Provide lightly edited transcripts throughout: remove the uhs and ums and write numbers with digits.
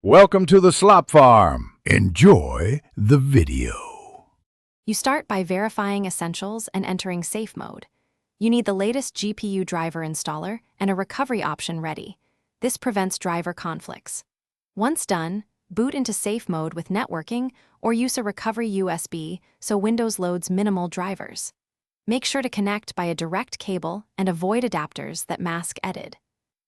Welcome to the Slop Farm. Enjoy the video. You start by verifying essentials and entering safe mode. You need the latest GPU driver installer and a recovery option ready. This prevents driver conflicts. Once done, boot into safe mode with networking or use a recovery USB so Windows loads minimal drivers. Make sure to connect by a direct cable and avoid adapters that mask edit.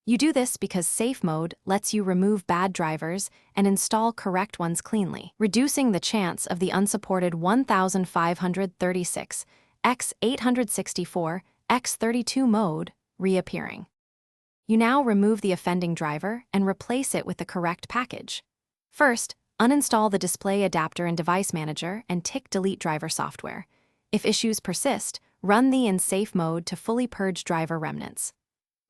You do this because safe mode lets you remove bad drivers and install correct ones cleanly, reducing the chance of the unsupported 1536x864x32 mode reappearing. You now remove the offending driver and replace it with the correct package. First, uninstall the display adapter in Device Manager and tick Delete Driver Software. If issues persist, run the in safe mode to fully purge driver remnants.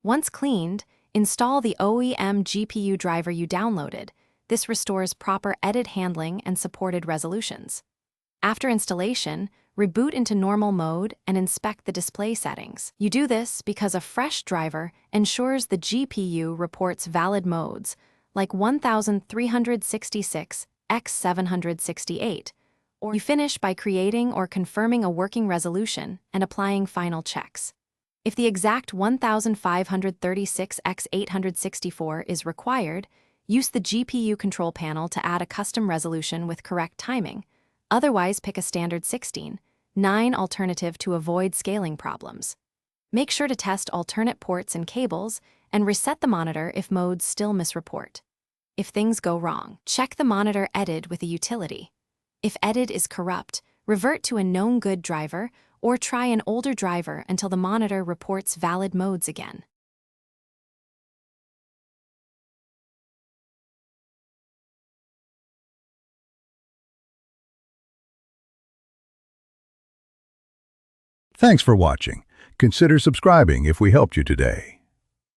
Once cleaned, install the OEM GPU driver you downloaded. This restores proper edit handling and supported resolutions. After installation, reboot into normal mode and inspect the display settings. You do this because a fresh driver ensures the GPU reports valid modes, like 1536x768, or you finish by creating or confirming a working resolution and applying final checks. If the exact 1536x864 is required, use the GPU control panel to add a custom resolution with correct timing. Otherwise, pick a standard 16:9 alternative to avoid scaling problems. Make sure to test alternate ports and cables and reset the monitor if modes still misreport. If things go wrong, check the monitor edit with a utility. If edit is corrupt, revert to a known good driver or try an older driver until the monitor reports valid modes again. Thanks for watching. Consider subscribing if we helped you today.